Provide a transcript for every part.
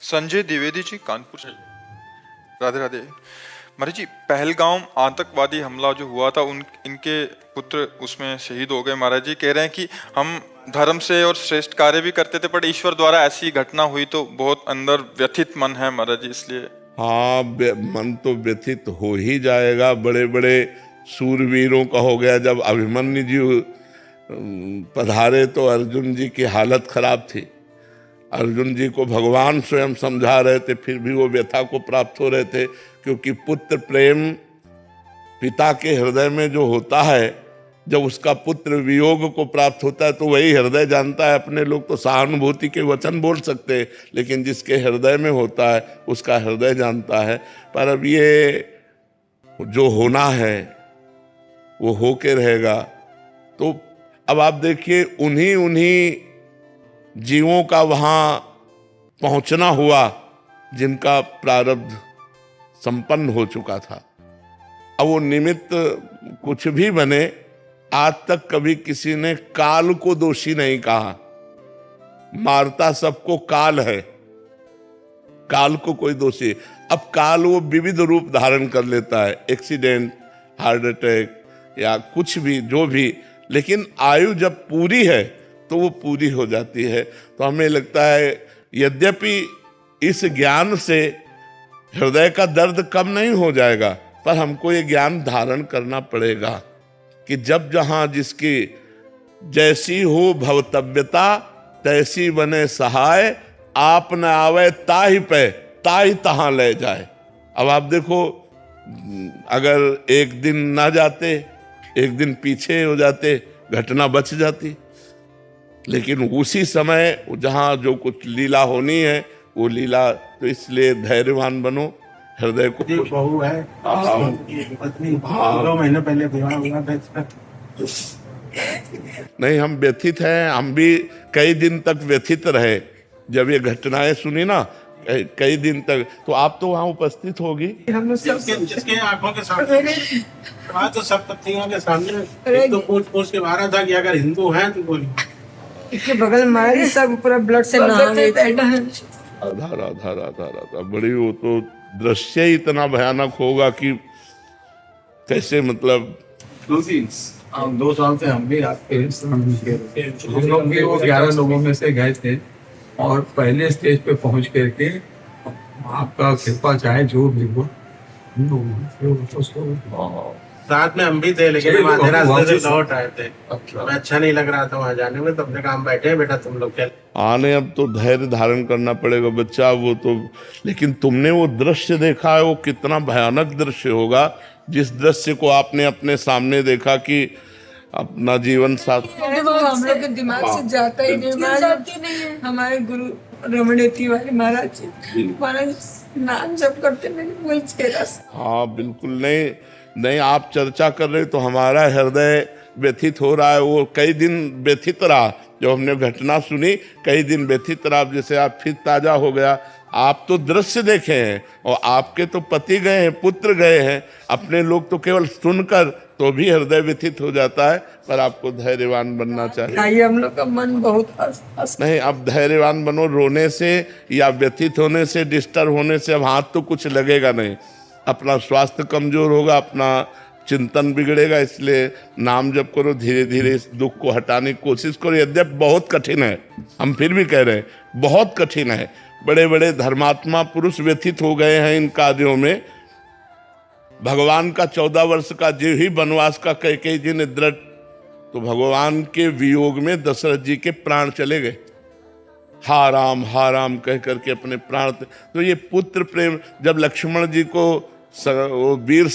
संजय द्विवेदी जी, कानपुर से। राधे राधे। महाराज जी, पहलगाम आतंकवादी हमला जो हुआ था, इनके पुत्र उसमें शहीद हो गए। महाराज जी कह रहे हैं कि हम धर्म से और श्रेष्ठ कार्य भी करते थे, पर ईश्वर द्वारा ऐसी घटना हुई तो बहुत अंदर व्यथित मन है महाराज जी, इसलिए। हाँ, मन तो व्यथित हो ही जाएगा। बड़े बड़े सूरवीरों का हो गया। जब अभिमन्यु जी पधारे तो अर्जुन जी की हालत खराब थी। अर्जुन जी को भगवान स्वयं समझा रहे थे, फिर भी वो व्यथा को प्राप्त हो रहे थे, क्योंकि पुत्र प्रेम पिता के हृदय में जो होता है, जब उसका पुत्र वियोग को प्राप्त होता है तो वही हृदय जानता है। अपने लोग तो सहानुभूति के वचन बोल सकते हैं, लेकिन जिसके हृदय में होता है उसका हृदय जानता है। पर अब ये जो होना है वो होके रहेगा। तो अब आप देखिए, उन्हीं जीवों का वहां पहुंचना हुआ जिनका प्रारब्ध संपन्न हो चुका था। अब वो निमित्त कुछ भी बने, आज तक कभी किसी ने काल को दोषी नहीं कहा। मारता सबको काल है, काल को कोई दोषी। अब काल वो विविध रूप धारण कर लेता है, एक्सीडेंट, हार्ट अटैक या कुछ भी, जो भी, लेकिन आयु जब पूरी है तो वो पूरी हो जाती है। तो हमें लगता है, यद्यपि इस ज्ञान से हृदय का दर्द कम नहीं हो जाएगा, पर हमको ये ज्ञान धारण करना पड़ेगा कि जब जहां जिसकी जैसी हो भवतव्यता, तैसी बने सहाय, आप न आवे ताहि पे, ताहि तहां ले जाए। अब आप देखो, अगर एक दिन ना जाते, एक दिन पीछे हो जाते, घटना बच जाती। लेकिन उसी समय जहां जो कुछ लीला होनी है वो लीला, तो इसलिए धैर्यवान बनो, हृदय को। बहू है, पत्नी, 2 महीने पहले विवाह हुआ था। नहीं, हम व्यथित हैं। हम भी कई दिन तक व्यथित रहे जब ये घटनाएं सुनी ना, कई दिन तक। तो आप तो वहां उपस्थित होगी। हम जिसके आंखों के सामने, वहाँ तो सब पत्नियों के सामने तो पूछ के मारा था कि अगर हिंदू हैं तो बोली। इसके बगल में सब पूरा ब्लड से नहा गए थे। राधा राधा राधा राधा। बड़ी, वो तो दृश्य ही इतना भयानक होगा कि कैसे, मतलब 2 साल से हम भी आपके हम लोग भी वो 11 लोगों में से गए थे और पहले स्टेज पे पहुंच करके आपका कृपा चाहे जो भी हो, साथ में हम भी थे, लेकिन हम आधे रास्ते से लौट आए थे। हमें अच्छा नहीं लग रहा था वहाँ जाने में, तो अपने काम बैठे बेटा तुम लोग चल आने। अब तो धैर्य धारण करना पड़ेगा बच्चा, वो तो। लेकिन तुमने वो दृश्य देखा है, वो कितना भयानक दृश्य होगा, जिस दृश्य को आपने अपने सामने देखा कि अपना जीवन साथ। हम लोग के दिमाग से जाता ही नहीं। हमारे गुरु रमण तिवारी महाराज नाम जप करते नहीं, वही चेहरा। हाँ बिल्कुल। नहीं, आप चर्चा कर रहे तो हमारा हृदय व्यथित हो रहा है। वो कई दिन व्यथित रहा, जब हमने घटना सुनी कई दिन व्यथित रहा। जैसे आप फिर ताजा हो गया। आप तो दृश्य देखे हैं, और आपके तो पति गए हैं, पुत्र गए हैं। अपने लोग तो केवल सुनकर तो भी हृदय व्यथित हो जाता है। पर आपको धैर्यवान बनना चाहिए। हम लोग का मन बहुत नहीं, अब धैर्यवान बनो। रोने से या व्यथित होने से, डिस्टर्ब होने से अब हाथ तो कुछ लगेगा नहीं। अपना स्वास्थ्य कमजोर होगा, अपना चिंतन बिगड़ेगा। इसलिए नाम जप करो, धीरे धीरे इस दुख को हटाने की कोशिश करो। यद्यपि बहुत कठिन है, हम फिर भी कह रहे हैं बहुत कठिन है। बड़े बड़े धर्मात्मा पुरुष व्यथित हो गए हैं इन कार्यों में। भगवान का 14 वर्ष का जो ही वनवास का कैकेयी जी ने दृढ़, तो भगवान के वियोग में दशरथ जी के प्राण चले गए। हा राम कह करके अपने प्राण। तो ये पुत्र प्रेम, जब लक्ष्मण जी को वो वीर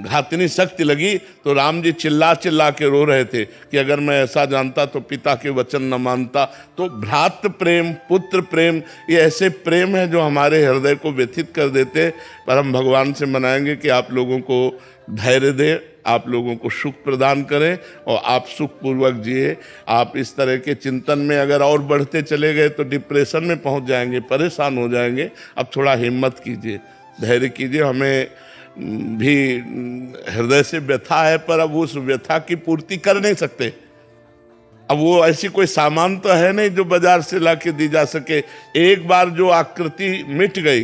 घातिनी शक्ति लगी तो राम जी चिल्ला के रो रहे थे कि अगर मैं ऐसा जानता तो पिता के वचन न मानता। तो भ्रातृ प्रेम, पुत्र प्रेम, ये ऐसे प्रेम है जो हमारे हृदय को व्यथित कर देते। पर हम भगवान से मनाएंगे कि आप लोगों को धैर्य दे, आप लोगों को सुख प्रदान करें और आप सुखपूर्वक जिए। आप इस तरह के चिंतन में अगर और बढ़ते चले गए तो डिप्रेशन में पहुंच जाएंगे, परेशान हो जाएंगे। अब थोड़ा हिम्मत कीजिए, धैर्य कीजिए। हमें भी हृदय से व्यथा है, पर अब उस व्यथा की पूर्ति कर नहीं सकते। अब वो ऐसी कोई सामान तो है नहीं जो बाजार से लाके दी जा सके। एक बार जो आकृति मिट गई,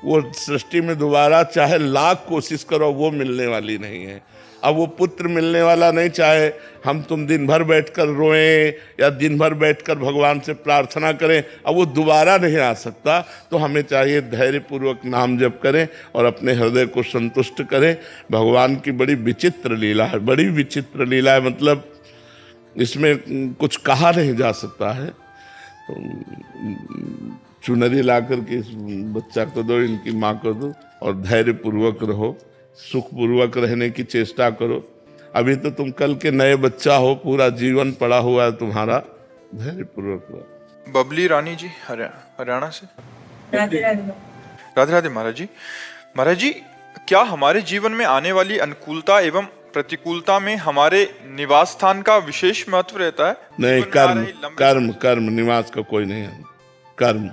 वो सृष्टि में दोबारा चाहे लाख कोशिश करो वो मिलने वाली नहीं है। अब वो पुत्र मिलने वाला नहीं, चाहे हम तुम दिन भर बैठकर रोएं या दिन भर बैठकर भगवान से प्रार्थना करें, अब वो दोबारा नहीं आ सकता। तो हमें चाहिए धैर्यपूर्वक नाम जप करें और अपने हृदय को संतुष्ट करें। भगवान की बड़ी विचित्र लीला है, बड़ी विचित्र लीला है, मतलब इसमें कुछ कहा नहीं जा सकता है। तो चुनरी ला करके इस बच्चा को दो, इनकी माँ को दो, और धैर्यपूर्वक रहो, सुखपूर्वक रहने की चेष्टा करो। अभी तो तुम कल के नए बच्चा हो, पूरा जीवन पड़ा हुआ है तुम्हारा, धैर्यपूर्वक रहो। बबली रानी जी हरियाणा से। राधे राधे। राधे राधे महाराज जी। महाराज जी, क्या हमारे जीवन में आने वाली अनुकूलता एवं प्रतिकूलता में हमारे निवास स्थान का विशेष महत्व रहता है? नहीं, जीवन में आ कर्म रही लंबी- कर्म कर्म निवास का कोई नहीं है। कर्म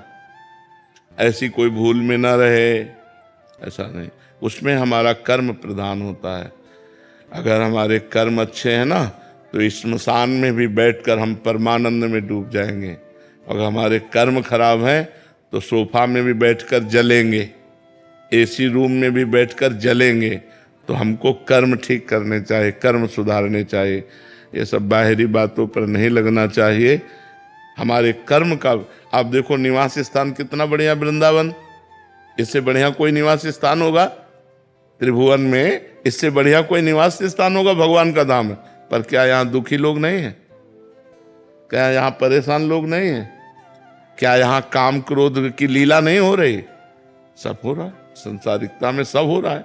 ऐसी कोई भूल में ना रहे, ऐसा नहीं, उसमें हमारा कर्म प्रधान होता है। अगर हमारे कर्म अच्छे हैं ना, तो इस स्मशान में भी बैठकर हम परमानंद में डूब जाएंगे। अगर हमारे कर्म खराब हैं तो सोफा में भी बैठकर जलेंगे, एसी रूम में भी बैठकर जलेंगे। तो हमको कर्म ठीक करने चाहिए, कर्म सुधारने चाहिए। ये सब बाहरी बातों पर नहीं लगना चाहिए। हमारे कर्म का, आप देखो निवास स्थान कितना बढ़िया वृंदावन, इससे बढ़िया कोई निवास स्थान होगा त्रिभुवन में? इससे बढ़िया कोई निवास स्थान होगा? भगवान का धाम है। पर क्या यहाँ दुखी लोग नहीं हैं? क्या यहाँ परेशान लोग नहीं हैं? क्या यहाँ काम क्रोध की लीला नहीं हो रही? सब हो रहा है, संसारिकता में सब हो रहा है।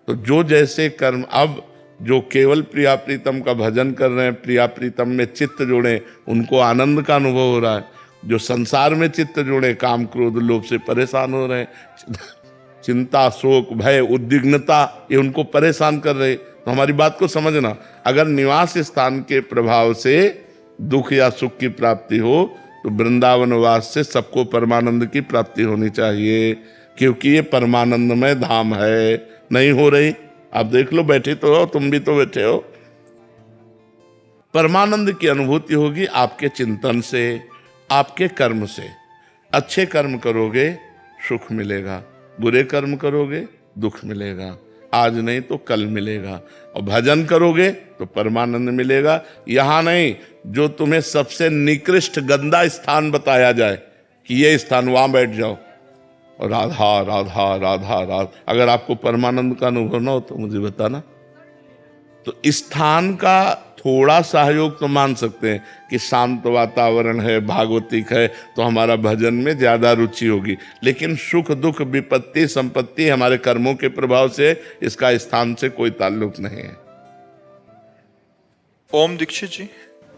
तो जो जैसे कर्म, अब जो केवल प्रिया प्रीतम का भजन कर रहे हैं, प्रिया प्रीतम में चित्त जोड़े, उनको आनंद का अनुभव हो रहा है। जो संसार में चित्त जोड़े, काम क्रोध लोभ से परेशान हो रहे हैं, चिंता शोक भय उद्विग्नता, ये उनको परेशान कर रहे। तो हमारी बात को समझना, अगर निवास स्थान के प्रभाव से दुख या सुख की प्राप्ति हो, तो वृंदावन वास से सबको परमानंद की प्राप्ति होनी चाहिए, क्योंकि ये परमानंदमय धाम है। नहीं हो रही? आप देख लो, बैठे तो हो, तुम भी तो बैठे हो। परमानंद की अनुभूति होगी आपके चिंतन से, आपके कर्म से। अच्छे कर्म करोगे सुख मिलेगा, बुरे कर्म करोगे दुख मिलेगा। आज नहीं तो कल मिलेगा। और भजन करोगे तो परमानंद मिलेगा। यहाँ नहीं, जो तुम्हें सबसे निकृष्ट गंदा स्थान बताया जाए कि ये स्थान, वहां बैठ जाओ और राधा राधा राधा राधा। अगर आपको परमानंद का अनुभव ना हो तो मुझे बताना। तो स्थान का थोड़ा सहयोग तो मान सकते हैं कि शांत वातावरण है, भागवतिक है, तो हमारा भजन में ज्यादा रुचि होगी। लेकिन सुख दुख विपत्ति संपत्ति हमारे कर्मों के प्रभाव से, इसका स्थान से कोई ताल्लुक नहीं है। ओम दीक्षित जी।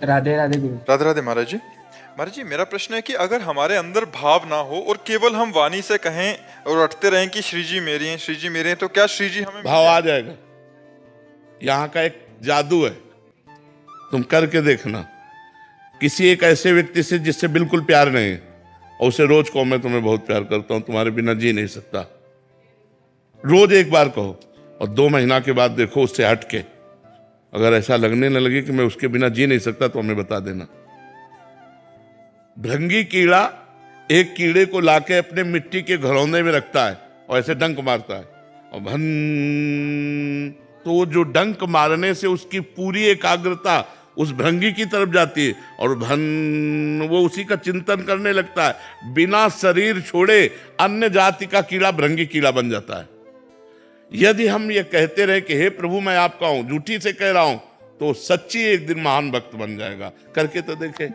राधे राधे गुरु। राधे राधे महाराज जी। महाराज जी, मेरा प्रश्न है कि अगर हमारे अंदर भाव ना हो और केवल हम वाणी से कहें और रटते रहें कि श्री जी मेरी हैं, श्री जी मेरे हैं, तो क्या श्री जी हमें भाव आ जाएगा? यहाँ का एक जादू है, तुम करके देखना। किसी एक ऐसे व्यक्ति से जिससे बिल्कुल प्यार नहीं है, और उसे रोज कहो मैं तुम्हें बहुत प्यार करता हूं, तुम्हारे बिना जी नहीं सकता, रोज एक बार कहो, और 2 महीना के बाद देखो उससे हटके अगर ऐसा लगने न लगे कि मैं उसके बिना जी नहीं सकता, तो हमें बता देना। भृंगी कीड़ा एक कीड़े को लाके अपने मिट्टी के घरौंदे में रखता है और ऐसे डंक मारता है, और भन, तो जो डंक मारने से उसकी पूरी एकाग्रता उस भृंगी की तरफ जाती है, और भन, वो उसी का चिंतन करने लगता है। बिना शरीर छोड़े अन्य जाति का कीड़ा भृंगी कीड़ा बन जाता है। यदि हम ये कहते रहे कि हे प्रभु मैं आपका हूं, झूठी से कह रहा हूं, तो सच्ची एक दिन महान भक्त बन जाएगा। करके तो देखे,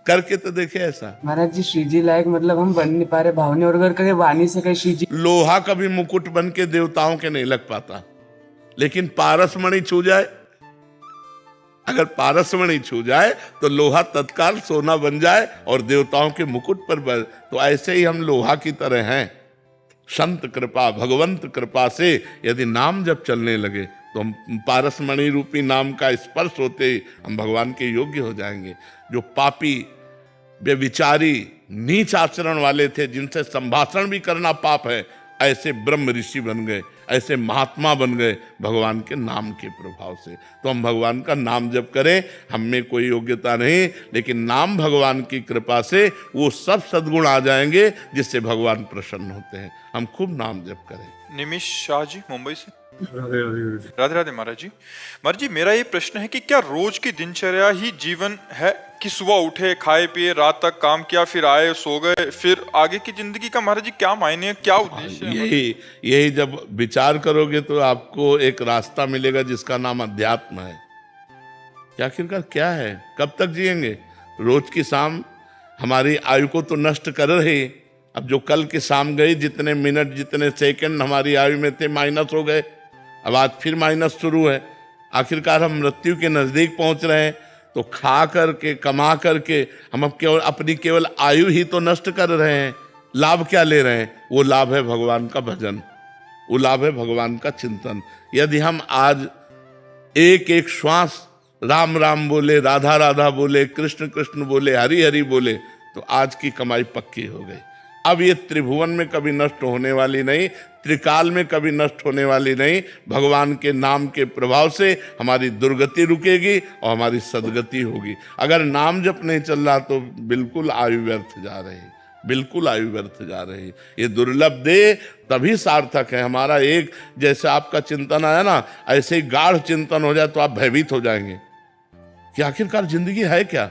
करके तो देखे ऐसा। महाराज जी, श्री जी लायक मतलब हम बन नहीं पा रहे, भावने और करके वाणी से कहे श्री जी। लोहा कभी मुकुट बन के देवताओं के नहीं लग पाता, लेकिन पारसमणि छू जाए, अगर पारसमणि छू जाए तो लोहा तत्काल सोना बन जाए और देवताओं के मुकुट पर तो ऐसे ही हम लोहा की तरह हैं। संत कृपा, भगवंत कृपा से यदि नाम जब चलने लगे, तो हम पारसमणि रूपी नाम का स्पर्श होते ही हम भगवान के योग्य हो जाएंगे। जो पापी, व्यभिचारी, नीच आचरण वाले थे, जिनसे संभाषण भी करना पाप है, ऐसे ब्रह्म ऋषि बन गए, ऐसे महात्मा बन गए भगवान के नाम के प्रभाव से। तो हम भगवान का नाम जप करें, हम में कोई योग्यता नहीं, लेकिन नाम भगवान की कृपा से वो सब सद्गुण आ जाएंगे जिससे भगवान प्रसन्न होते हैं। हम खूब नाम जप करें। निमिष शाह जी मुंबई से। राधे राधे महाराज जी। महाराज जी, मेरा ये प्रश्न है कि क्या रोज की दिनचर्या ही जीवन है कि सुबह उठे, खाए पिए, रात तक काम किया, फिर आए, सो गए, फिर आगे की जिंदगी का महाराज जी क्या मायने है, क्या उद्देश्य है? यही जब विचार करोगे तो आपको एक रास्ता मिलेगा जिसका नाम अध्यात्म है कि आखिरकार क्या है, कब तक जिएंगे। रोज की शाम हमारी आयु को तो नष्ट कर रही। अब जो कल की शाम गई, जितने मिनट जितने सेकंड हमारी आयु में थे माइनस हो गए, अब आज फिर माइनस शुरू है। आखिरकार हम मृत्यु के नजदीक पहुंच रहे हैं। तो खा करके, कमा करके हम अब केवल आयु ही तो नष्ट कर रहे हैं। लाभ क्या ले रहे हैं? वो लाभ है भगवान का भजन, वो लाभ है भगवान का चिंतन। यदि हम आज एक एक श्वास राम राम बोले, राधा राधा बोले, कृष्ण कृष्ण बोले, हरि हरि बोले, तो आज की कमाई पक्की हो गई। अब ये त्रिभुवन में कभी नष्ट होने वाली नहीं, त्रिकाल में कभी नष्ट होने वाली नहीं। भगवान के नाम के प्रभाव से हमारी दुर्गति रुकेगी और हमारी सदगति होगी। अगर नाम जप नहीं चल रहा तो बिल्कुल आयु व्यर्थ जा रही, बिल्कुल आयु व्यर्थ जा रही। ये दुर्लभ दे तभी सार्थक है हमारा। एक जैसे आपका चिंतन आया ना, ऐसे ही गाढ़ चिंतन हो जाए तो आप भयभीत हो जाएंगे कि आखिरकार जिंदगी है क्या,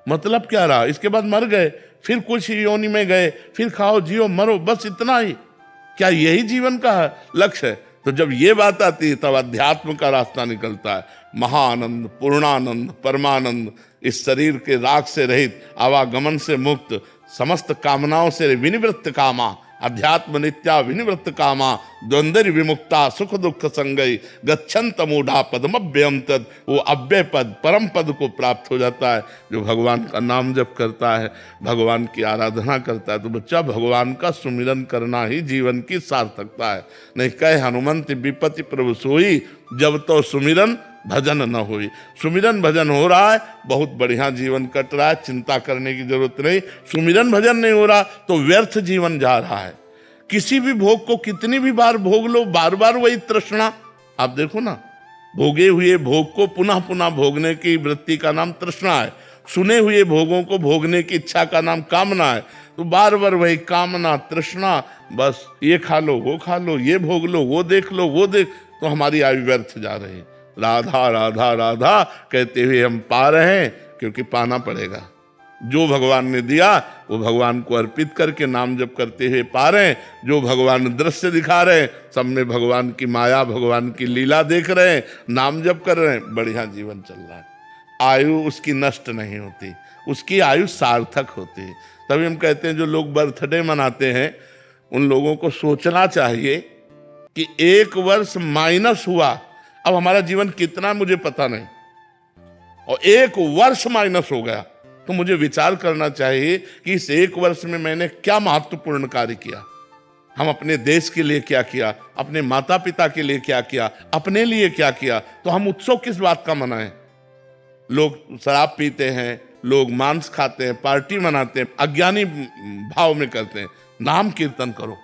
मतलब क्या रहा, इसके बाद मर गए, फिर कुछ योनि में गए, फिर खाओ जियो मरो, बस इतना ही, क्या यही जीवन का लक्ष्य है? तो जब ये बात आती है तब अध्यात्म का रास्ता निकलता है। महाआनंद, पूर्णानंद, परमानंद, इस शरीर के राग से रहित, आवागमन से मुक्त, समस्त कामनाओं से विनिवृत्त कामा, अध्यात्म नित्या विनिवृत्त कामा, द्वंद्व विमुक्ता, सुख दुख संगई, गच्छन्त मूढ़ा पदमव्ययम तद। वो अव्यय पद, परम पद को प्राप्त हो जाता है जो भगवान का नाम जप करता है, भगवान की आराधना करता है। तो बच्चा, भगवान का सुमिरन करना ही जीवन की सार्थकता है। नहीं कहे हनुमंत विपत्ति प्रभु सोई, जब तो सुमिरन भजन न हुई। सुमिरन भजन हो रहा है, बहुत बढ़िया जीवन कट रहा है, चिंता करने की जरूरत नहीं। सुमिरन भजन नहीं हो रहा तो व्यर्थ जीवन जा रहा है। किसी भी भोग को कितनी भी बार भोग लो, बार बार वही तृष्णा। आप देखो ना, भोगे हुए भोग को पुनः पुनः भोगने की वृत्ति का नाम तृष्णा है। सुने हुए भोगों को भोगने की इच्छा का नाम कामना है। तो बार बार वही कामना, तृष्णा, बस ये खा लो, वो खा लो, ये भोग लो, वो देख लो, वो देख, तो हमारी आयु व्यर्थ जा रही है। राधा राधा राधा कहते हुए हम पा रहे हैं, क्योंकि पाना पड़ेगा। जो भगवान ने दिया वो भगवान को अर्पित करके नाम जप करते हुए पा रहे हैं। जो भगवान दृश्य दिखा रहे हैं, सब में भगवान की माया, भगवान की लीला देख रहे हैं, नाम जप कर रहे हैं, बढ़िया जीवन चल रहा है। आयु उसकी नष्ट नहीं होती, उसकी आयु सार्थक होती है। तभी हम कहते हैं जो लोग बर्थडे मनाते हैं उन लोगों को सोचना चाहिए कि एक वर्ष माइनस हुआ, अब हमारा जीवन कितना मुझे पता नहीं, और एक वर्ष माइनस हो गया तो मुझे विचार करना चाहिए कि इस एक वर्ष में मैंने क्या महत्वपूर्ण कार्य किया। हम अपने देश के लिए क्या किया, अपने माता पिता के लिए क्या किया, अपने लिए क्या किया। तो हम उत्सव किस बात का मनाएं? लोग शराब पीते हैं, लोग मांस खाते हैं, पार्टी मनाते हैं, अज्ञानी भाव में करते हैं। नाम कीर्तन करो,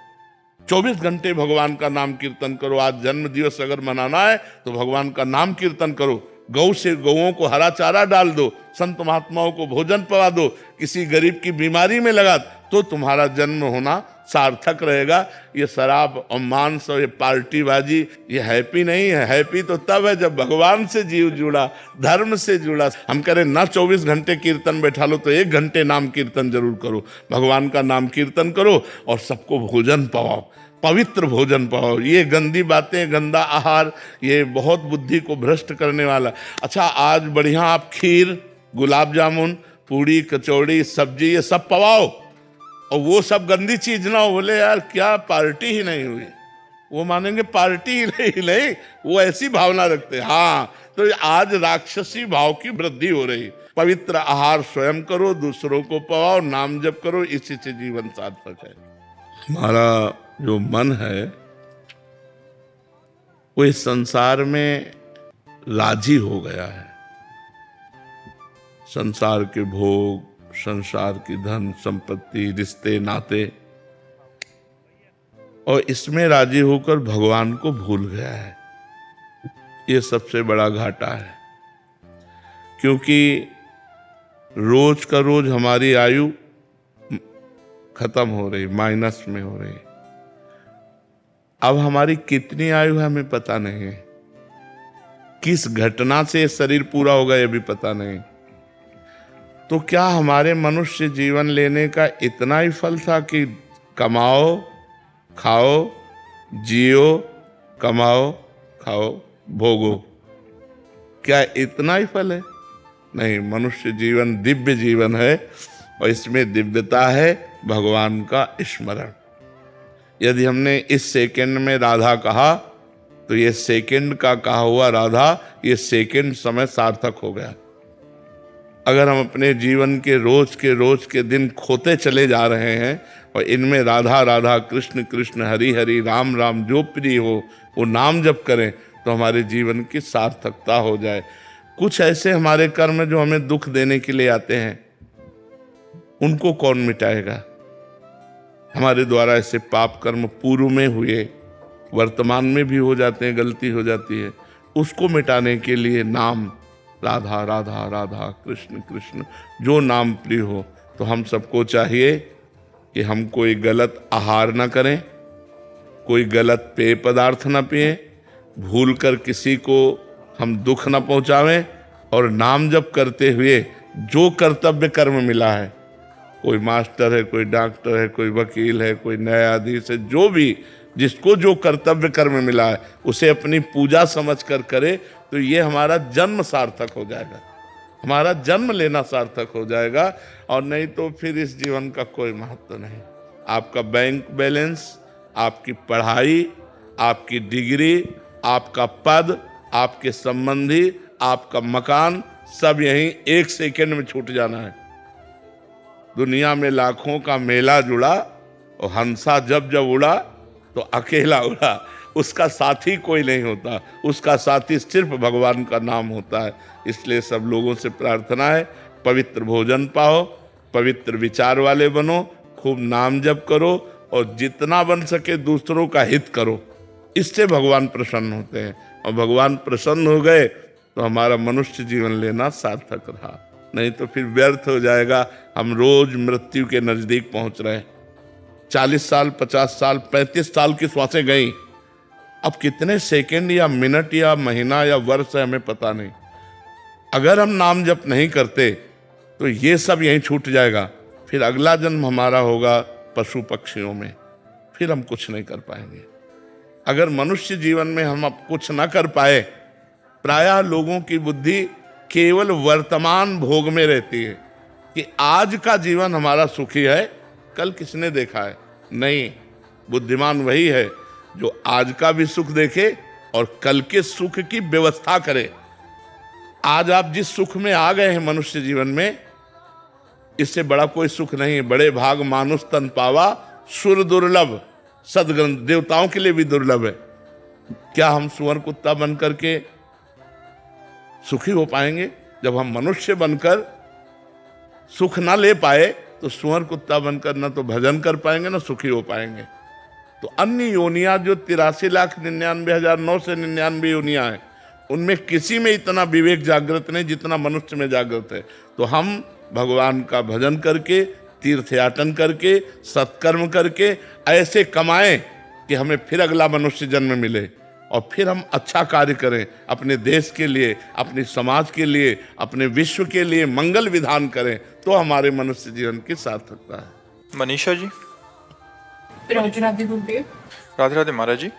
24 घंटे भगवान का नाम कीर्तन करो। आज जन्म दिवस अगर मनाना है तो भगवान का नाम कीर्तन करो। गौ से गौओं को हरा चारा डाल दो, संत महात्माओं को भोजन पवा दो, किसी गरीब की बीमारी में लगा, तो तुम्हारा जन्म होना सार्थक रहेगा। ये शराब और मांस और ये पार्टीबाजी, ये हैप्पी नहीं है। हैप्पी तो तब है जब भगवान से जीव जुड़ा, धर्म से जुड़ा। हम कह रहे ना 24 घंटे कीर्तन बैठा लो तो 1 घंटे नाम कीर्तन जरूर करो। भगवान का नाम कीर्तन करो और सबको भोजन पवाओ, पवित्र भोजन पाओ। ये गंदी बातें, गंदा आहार, ये बहुत बुद्धि को भ्रष्ट करने वाला। अच्छा, आज बढ़िया आप खीर, गुलाब जामुन, पूड़ी, कचौड़ी, सब्जी, ये सब पवाओ, और वो सब गंदी चीज ना हो। बोले यार क्या पार्टी ही नहीं हुई, वो मानेंगे पार्टी ही नहीं, वो ऐसी भावना रखते हैं। हाँ, तो आज राक्षसी भाव की वृद्धि हो रही। पवित्र आहार स्वयं करो, दूसरों को पवाओ, नाम जप करो, इसी से जीवन सार्थक है। हमारा जो मन है वो इस संसार में राजी हो गया है। संसार के भोग, संसार की धन संपत्ति, रिश्ते नाते, और इसमें राजी होकर भगवान को भूल गया है। ये सबसे बड़ा घाटा है, क्योंकि रोज का रोज हमारी आयु खत्म हो रही, माइनस में हो रही। अब हमारी कितनी आयु है हमें पता नहीं है, किस घटना से ये शरीर पूरा होगा ये भी पता नहीं। तो क्या हमारे मनुष्य जीवन लेने का इतना ही फल था कि कमाओ, खाओ, जियो, कमाओ, खाओ, भोगो? क्या इतना ही फल है? नहीं, मनुष्य जीवन दिव्य जीवन है और इसमें दिव्यता है भगवान का स्मरण। यदि हमने इस सेकंड में राधा कहा तो ये सेकंड का कहा हुआ राधा, ये सेकंड समय सार्थक हो गया। अगर हम अपने जीवन के रोज के दिन खोते चले जा रहे हैं और इनमें राधा राधा, कृष्ण कृष्ण, हरि हरि, राम राम, जो प्रिय हो वो नाम जप करें तो हमारे जीवन की सार्थकता हो जाए। कुछ ऐसे हमारे कर्म जो हमें दुख देने के लिए आते हैं, उनको कौन मिटाएगा? हमारे द्वारा ऐसे पाप कर्म पूर्व में हुए, वर्तमान में भी हो जाते हैं, गलती हो जाती है, उसको मिटाने के लिए नाम राधा राधा राधा, कृष्ण कृष्ण, जो नाम प्रिय हो। तो हम सबको चाहिए कि हम कोई गलत आहार ना करें, कोई गलत पेय पदार्थ ना पिए, भूल कर किसी को हम दुख ना पहुंचावें, और नाम जप करते हुए जो कर्तव्य कर्म मिला है, कोई मास्टर है, कोई डॉक्टर है, कोई वकील है, कोई न्यायाधीश है, जो भी जिसको जो कर्तव्य कर्म मिला है उसे अपनी पूजा समझ कर करे, तो ये हमारा जन्म सार्थक हो जाएगा, हमारा जन्म लेना सार्थक हो जाएगा। और नहीं तो फिर इस जीवन का कोई महत्व नहीं। आपका बैंक बैलेंस, आपकी पढ़ाई, आपकी डिग्री, आपका पद, आपके संबंधी, आपका मकान, सब यहीं एक सेकंड में छूट जाना है। दुनिया में लाखों का मेला जुड़ा और हंसा जब जब उड़ा तो अकेला उड़ा, उसका साथी कोई नहीं होता, उसका साथी सिर्फ भगवान का नाम होता है। इसलिए सब लोगों से प्रार्थना है, पवित्र भोजन पाओ, पवित्र विचार वाले बनो, खूब नाम जप करो और जितना बन सके दूसरों का हित करो। इससे भगवान प्रसन्न होते हैं, और भगवान प्रसन्न हो गए तो हमारा मनुष्य जीवन लेना सार्थक रहा। नहीं तो फिर व्यर्थ हो जाएगा। हम रोज मृत्यु के नजदीक पहुंच रहे हैं। 40 साल, 50 साल, 35 साल की श्वासें गई, अब कितने सेकंड या मिनट या महीना या वर्ष है हमें पता नहीं। अगर हम नाम जप नहीं करते तो ये सब यहीं छूट जाएगा। फिर अगला जन्म हमारा होगा पशु पक्षियों में, फिर हम कुछ नहीं कर पाएंगे। अगर मनुष्य जीवन में हम अब कुछ ना कर पाए, प्रायः लोगों की बुद्धि केवल वर्तमान भोग में रहती है कि आज का जीवन हमारा सुखी है, कल किसने देखा है? नहीं, बुद्धिमान वही है जो आज का भी सुख देखे और कल के सुख की व्यवस्था करे। आज आप जिस सुख में आ गए हैं मनुष्य जीवन में, इससे बड़ा कोई सुख नहीं है। बड़े भाग मानुष तन पावा, सुर दुर्लभ, सदग्रंथ देवताओं के लिए भी दुर्लभ है। क्या हम सुअर कुत्ता बन करके सुखी हो पाएंगे? जब हम मनुष्य बनकर सुख ना ले पाए तो सुअर कुत्ता बनकर ना तो भजन कर पाएंगे ना सुखी हो पाएंगे। तो अन्य योनियां जो 83,99,999 योनियां हैं, उनमें किसी में इतना विवेक जागृत नहीं जितना मनुष्य में जागृत है। तो हम भगवान का भजन करके, तीर्थयाटन करके, सत्कर्म करके ऐसे कमाएं कि हमें फिर अगला मनुष्य जन्म मिले और फिर हम अच्छा कार्य करें, अपने देश के लिए, अपने समाज के लिए, अपने विश्व के लिए मंगल विधान करें, तो हमारे मनुष्य जीवन की सार्थकता है। मनीषा जी। राधे राधे गुरुदेव। राधे राधे महाराज जी।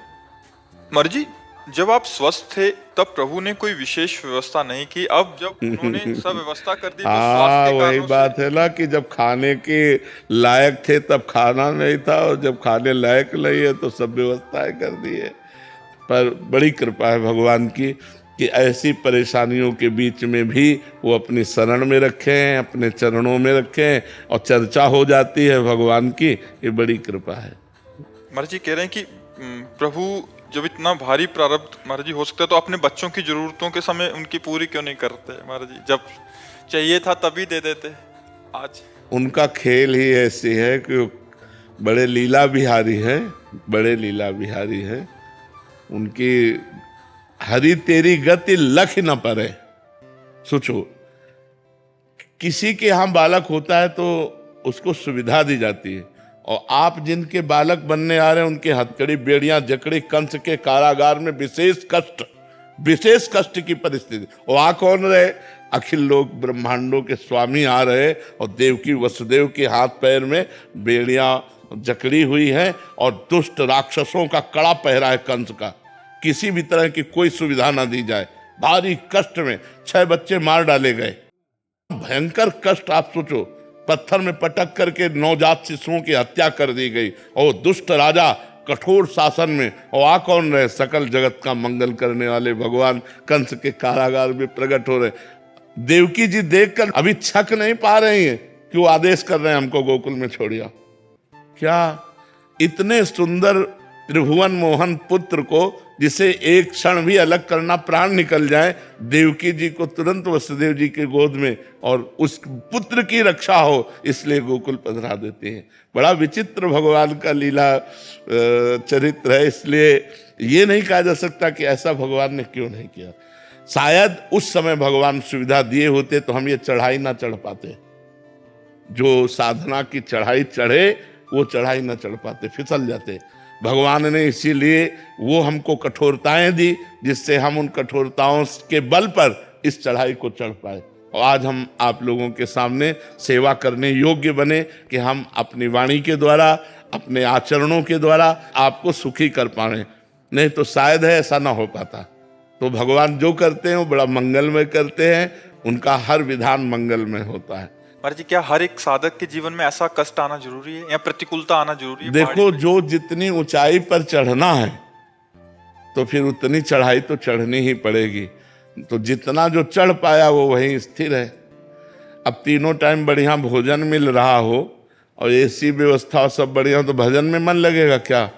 महाराज जी, जब आप स्वस्थ थे तब प्रभु ने कोई विशेष व्यवस्था नहीं की, अब जब उन्होंने सब व्यवस्था कर दी तो स्वास्थ्य के वही कारणों बात है ना कि जब खाने के लायक थे तब खाना नहीं था, और जब खाने लायक नहीं है तो सब व्यवस्थाएं कर दी है। पर बड़ी कृपा है भगवान की कि ऐसी परेशानियों के बीच में भी वो अपनी शरण में रखें, अपने चरणों में रखें और चर्चा हो जाती है भगवान की। ये बड़ी कृपा है। महाराज जी कह रहे हैं कि प्रभु जब इतना भारी प्रारब्ध महाराज जी हो सकता है तो अपने बच्चों की जरूरतों के समय उनकी पूरी क्यों नहीं करते महाराज जी? जब चाहिए था तभी दे देते। आज उनका खेल ही ऐसी है कि बड़े लीला बिहारी हैं, बड़े लीला बिहारी हैं। उनकी हरि तेरी गति लख न परे। सोचो, किसी के यहाँ बालक होता है तो उसको सुविधा दी जाती है, और आप जिनके बालक बनने आ रहे हैं उनके हथकड़ी, बेड़ियां, जकड़ी, कंस के कारागार में विशेष कष्ट की परिस्थिति। और आ कौन रहे? अखिल लोक ब्रह्मांडों के स्वामी आ रहे, और देवकी वसुदेव के हाथ पैर में बेड़ियां जकड़ी हुई हैं, और दुष्ट राक्षसों का कड़ा पहरा है कंस का। किसी भी तरह की कोई सुविधा ना दी जाए। भारी कष्ट में 6 बच्चे मार डाले गए। भयंकर कष्ट आप सोचो, पत्थर में पटक करके नवजात शिशुओं की हत्या कर दी गई, और दुष्ट राजा कठोर शासन में। और आ कौन रहे? सकल जगत का मंगल करने वाले भगवान कंस के कारागार में प्रकट हो रहे। देवकी जी देखकर अभी छक नहीं पा रही हैं कि वो आदेश कर रहे हैं हमको गोकुल में छोड़िया। क्या इतने सुंदर त्रिभुवन मोहन पुत्र को, जिसे एक क्षण भी अलग करना प्राण निकल जाए, देवकी जी को तुरंत वसुदेव जी के गोद में, और उस पुत्र की रक्षा हो इसलिए गोकुल पधरा देते हैं। बड़ा विचित्र भगवान का लीला चरित्र है। इसलिए ये नहीं कहा जा सकता कि ऐसा भगवान ने क्यों नहीं किया। शायद उस समय भगवान सुविधा दिए होते तो हम ये चढ़ाई ना चढ़ पाते। जो साधना की चढ़ाई चढ़े वो चढ़ाई ना चढ़ पाते, फिसल जाते। भगवान ने इसीलिए वो हमको कठोरताएं दी, जिससे हम उन कठोरताओं के बल पर इस चढ़ाई को चढ़ पाए, और आज हम आप लोगों के सामने सेवा करने योग्य बने कि हम अपनी वाणी के द्वारा, अपने आचरणों के द्वारा आपको सुखी कर पाए। नहीं तो शायद है ऐसा ना हो पाता। तो भगवान जो करते हैं वो बड़ा मंगलमय करते हैं, उनका हर विधान मंगलमय होता है। महाराज जी, क्या हर एक साधक के जीवन में ऐसा कष्ट आना जरूरी है या प्रतिकूलता आना जरूरी है? देखो, जो जितनी ऊंचाई पर चढ़ना है तो फिर उतनी चढ़ाई तो चढ़नी ही पड़ेगी। तो जितना जो चढ़ पाया वो वहीं स्थिर है। अब तीनों टाइम बढ़िया भोजन मिल रहा हो और ऐसी व्यवस्था सब बढ़िया, तो भजन में मन लगेगा क्या?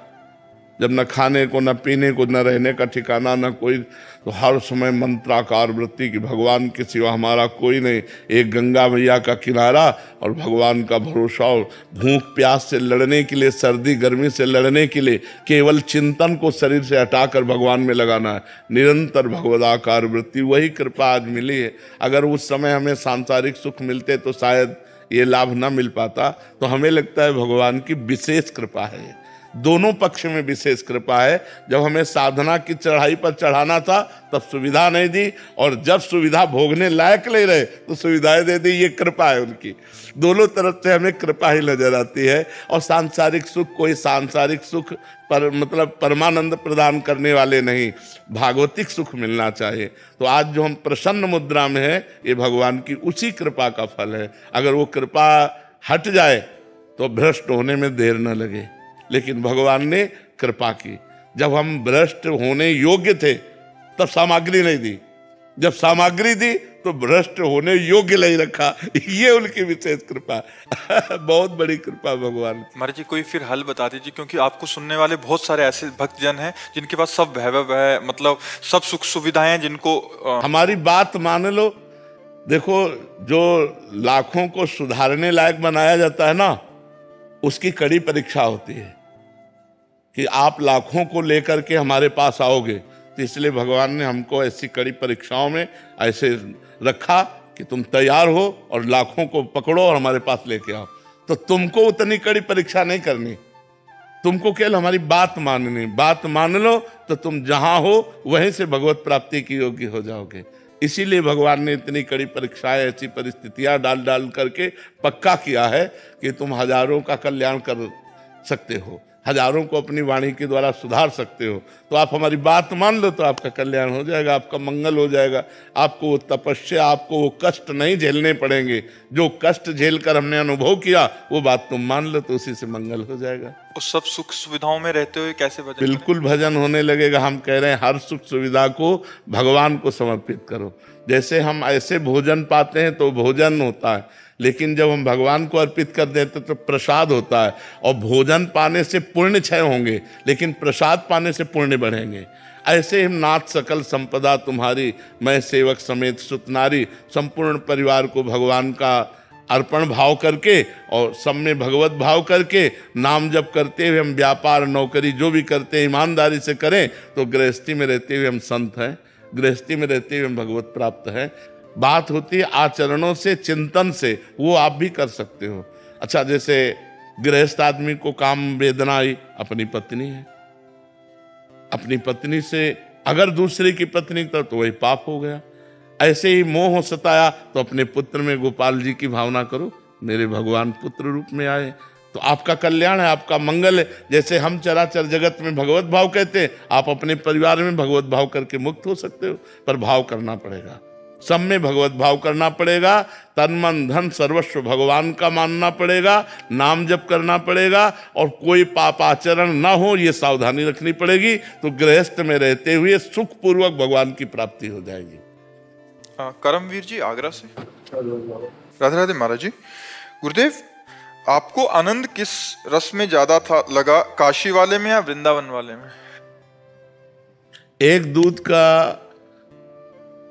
जब न खाने को, न पीने को, न रहने का ठिकाना, न कोई, तो हर समय मंत्राकार वृत्ति की भगवान के सिवा हमारा कोई नहीं। एक गंगा मैया का किनारा और भगवान का भरोसा, और भूख प्यास से लड़ने के लिए, सर्दी गर्मी से लड़ने के लिए केवल चिंतन को शरीर से हटाकर भगवान में लगाना है। निरंतर भगवदाकार वृत्ति, वही कृपा आज मिली है। अगर उस समय हमें सांसारिक सुख मिलते तो शायद ये लाभ न मिल पाता। तो हमें लगता है भगवान की विशेष कृपा है, दोनों पक्ष में विशेष कृपा है। जब हमें साधना की चढ़ाई पर चढ़ाना था तब सुविधा नहीं दी, और जब सुविधा भोगने लायक ले रहे तो सुविधाएं दे दी। ये कृपा है उनकी। दोनों तरफ से हमें कृपा ही नजर आती है। और सांसारिक सुख, कोई सांसारिक सुख पर मतलब परमानंद प्रदान करने वाले नहीं, भागवतिक सुख मिलना चाहिए। तो आज जो हम प्रसन्न मुद्रा में है, ये भगवान की उसी कृपा का फल है। अगर वो कृपा हट जाए तो भ्रष्ट होने में देर न लगे, लेकिन भगवान ने कृपा की। जब हम भ्रष्ट होने योग्य थे तब सामग्री नहीं दी, जब सामग्री दी तो भ्रष्ट होने योग्य नहीं रखा। ये उनकी विशेष कृपा बहुत बड़ी कृपा भगवान की। महाराज जी, कोई फिर हल बता दीजिए, क्योंकि आपको सुनने वाले बहुत सारे ऐसे भक्तजन हैं जिनके पास सब वैभव है, मतलब सब सुख सुविधाएं हैं, जिनको हमारी बात मान लो। देखो, जो लाखों को सुधारने लायक बनाया जाता है ना, उसकी कड़ी परीक्षा होती है कि आप लाखों को लेकर के हमारे पास आओगे। तो इसलिए भगवान ने हमको ऐसी कड़ी परीक्षाओं में ऐसे रखा कि तुम तैयार हो और लाखों को पकड़ो और हमारे पास लेके आओ। तो तुमको उतनी कड़ी परीक्षा नहीं करनी, तुमको केवल हमारी बात माननी। बात मान लो तो तुम जहां हो वहीं से भगवत प्राप्ति की योग्य हो जाओगे। इसीलिए भगवान ने इतनी कड़ी परीक्षाएं, ऐसी परिस्थितियां डाल डाल करके पक्का किया है कि तुम हजारों का कल्याण कर सकते हो, हजारों को अपनी वाणी के द्वारा सुधार सकते हो। तो आप हमारी बात मान लो तो आपका कल्याण हो जाएगा, आपका मंगल हो जाएगा। आपको वो तपस्या, आपको वो कष्ट नहीं झेलने पड़ेंगे। जो कष्ट झेल कर हमने अनुभव किया वो बात तुम मान लो तो उसी से मंगल हो जाएगा। उस सब सुख सुविधाओं में रहते हुए कैसे भजन? बिल्कुल भजन होने लगेगा। हम कह रहे हैं हर सुख सुविधा को भगवान को समर्पित करो। जैसे हम ऐसे भोजन पाते हैं तो भोजन होता है, लेकिन जब हम भगवान को अर्पित कर देते तो प्रसाद होता है। और भोजन पाने से पुण्य क्षय होंगे, लेकिन प्रसाद पाने से पुण्य बढ़ेंगे। ऐसे हम नाथ सकल संपदा तुम्हारी, मैं सेवक समेत सुतनारी, संपूर्ण परिवार को भगवान का अर्पण भाव करके और सब में भगवत भाव करके नाम जप करते हुए हम व्यापार नौकरी जो भी करते हैं ईमानदारी से करें तो गृहस्थी में रहते हुए हम संत हैं, गृहस्थी में रहते हुए हम भगवत प्राप्त हैं। बात होती है आचरणों से, चिंतन से, वो आप भी कर सकते हो। अच्छा, जैसे गृहस्थ आदमी को काम वेदना आई, अपनी पत्नी है, अपनी पत्नी से अगर दूसरे की पत्नी तो वही पाप हो गया। ऐसे ही मोह सताया तो अपने पुत्र में गोपाल जी की भावना करो, मेरे भगवान पुत्र रूप में आए तो आपका कल्याण है, आपका मंगल है। जैसे हम चराचर जगत में भगवत भाव कहते हैं, आप अपने परिवार में भगवत भाव करके मुक्त हो सकते हो, पर भाव करना पड़ेगा, सब में भगवत भाव करना पड़ेगा। तन मन धन सर्वस्व भगवान का मानना पड़ेगा, नाम जप करना पड़ेगा और कोई पापाचरण ना हो ये सावधानी रखनी पड़ेगी। तो गृहस्थ में रहते हुए सुखपूर्वक भगवान की प्राप्ति हो जाएगी। करमवीर जी आगरा से। राधे राधे महाराज जी। गुरुदेव, आपको आनंद किस रस में ज्यादा था लगा, काशी वाले में या वृंदावन वाले में? एक दूध का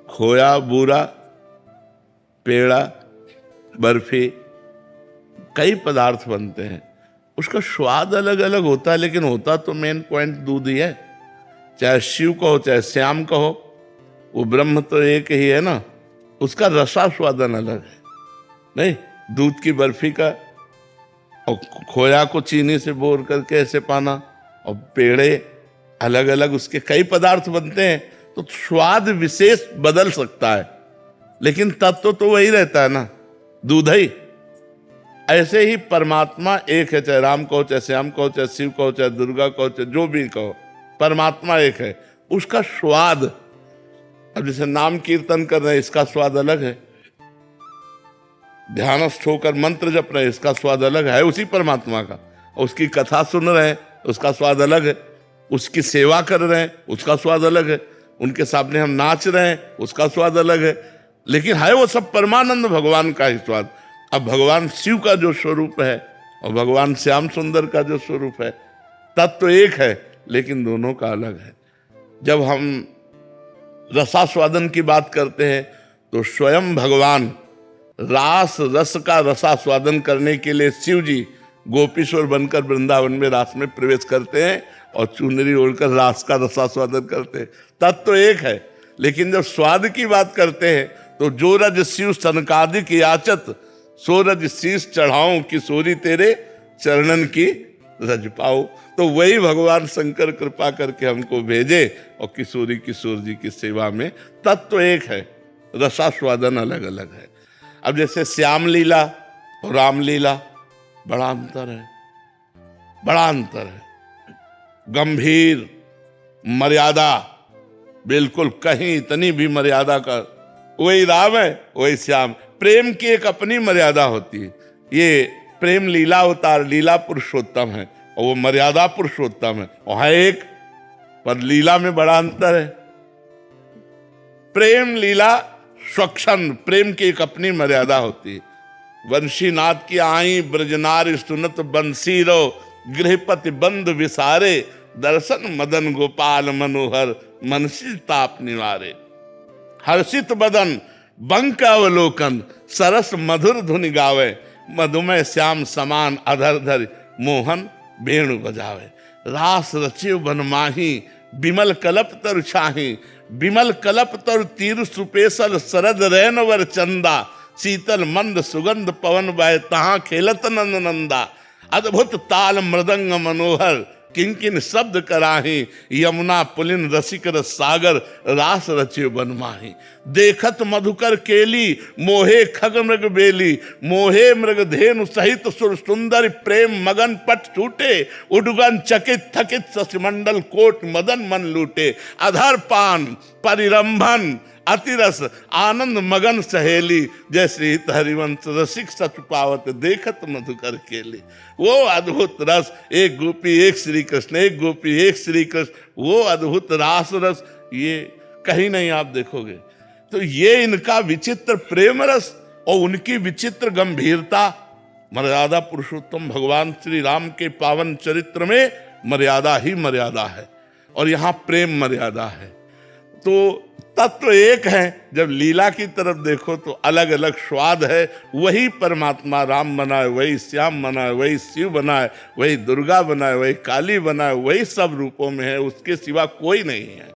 खोया, बूरा, पेड़ा, बर्फी, कई पदार्थ बनते हैं, उसका स्वाद अलग अलग होता है, लेकिन होता तो मेन पॉइंट दूध ही है। चाहे शिव कहो चाहे श्याम कहो, वो ब्रह्म तो एक ही है ना, उसका रसास्वादन अलग है। नहीं, दूध की बर्फी का और खोया को चीनी से बोर करके ऐसे पाना, और पेड़े अलग अलग उसके कई पदार्थ बनते हैं, तो स्वाद विशेष बदल सकता है, लेकिन तत्व तो वही रहता है ना, दूध ही। ऐसे ही परमात्मा एक है, चाहे राम कहो चाहे श्याम कहो चाहे शिव कहो चाहे दुर्गा कहो चाहे जो भी कहो, परमात्मा एक है। उसका स्वाद, अब जैसे नाम कीर्तन कर रहे हैं इसका स्वाद अलग है, ध्यानस्थ होकर मंत्र जप रहे हैं इसका स्वाद अलग है उसी परमात्मा का, उसकी कथा सुन रहे हैं उसका स्वाद अलग है, उसकी सेवा कर रहे हैं उसका स्वाद अलग है, उनके सामने हम नाच रहे हैं उसका स्वाद अलग है, लेकिन है वो सब परमानंद भगवान का ही स्वाद। अब भगवान शिव का जो स्वरूप है और भगवान श्याम सुंदर का जो स्वरूप है, तत्व तो एक है लेकिन दोनों का अलग है। जब हम रसास्वादन की बात करते हैं तो स्वयं भगवान रास रस का रसास्वादन करने के लिए शिव जी गोपीश्वर बनकर वृंदावन में रास में प्रवेश करते हैं और चुनरी ओढ़कर रास का रसास्वादन करते हैं। तत्व तो एक है, लेकिन जब स्वाद की बात करते हैं तो जो रज शिव सनकादिक याचत, सो रज शीश चढ़ाऊं किशोरी तेरे चरणन की रज पाओ। तो वही भगवान शंकर कृपा करके हमको भेजे और किशोरी किशोर जी की सेवा में। तत्व तो एक है, रसास्वादन अलग अलग है। अब जैसे श्याम लीला और रामलीला, बड़ा अंतर है, बड़ा अंतर है। गंभीर मर्यादा, बिल्कुल कहीं इतनी भी मर्यादा का, वही राम है वही श्याम। प्रेम की एक अपनी मर्यादा होती है, ये प्रेम लीला अवतार लीला पुरुषोत्तम है और वो मर्यादा पुरुषोत्तम है, वहां एक, पर लीला में बड़ा अंतर है। प्रेम लीला स्वच्छंद, प्रेम की एक अपनी मर्यादा होती है। वंशीनाथ की आई ब्रजनार सुनत बंसी रो, गृहपति बंद विसारे, दर्शन मदन गोपाल मनोहर, मनसी ताप निवारे। हर्षित बदन बंक अवलोकन, सरस मधुर धुनि गावे, मधुमय श्याम समान अधर धर, मोहन वेणु बजावे। रास रचिव बनमाही, बिमल कलप तर छाही, बिमल कलप तर तीर सुपेसल, सरद रैनवर चंदा, शीतल मंद सुगंध पवन बह, तहां खेलत नंद नंदा। अद्भुत ताल मृदंग मनोहर, किंकिन शब्द कराही, यमुना पुलिन रसिक रस सागर, रास रचिव बनमाही। देखत मधुकर केली, मोहे खग मृग बेली, मोहे मृग धेनु सहित सुर सुंदर, प्रेम मगन पट छूटे, उडगन चकित थकित शशिमंडल, कोट मदन मन लूटे। अधर पान परिरंभन अतिरस, आनंद मगन सहेली, जय श्री हरिवंश रसिक सच पावत, देखत मधुकर केली। वो अद्भुत रस, एक गोपी एक श्री कृष्ण, एक गोपी एक श्री कृष्ण, वो अद्भुत रास रस ये कहीं नहीं आप देखोगे। तो ये इनका विचित्र प्रेम रस और उनकी विचित्र गंभीरता, मर्यादा पुरुषोत्तम भगवान श्री राम के पावन चरित्र में मर्यादा ही मर्यादा है और यहाँ प्रेम मर्यादा है। तो तत्व एक है, जब लीला की तरफ देखो तो अलग अलग स्वाद है। वही परमात्मा राम बनाए, वही श्याम बनाए, वही शिव बनाए, वही दुर्गा बनाए, वही काली बनाए, वही सब रूपों में है, उसके सिवा कोई नहीं है।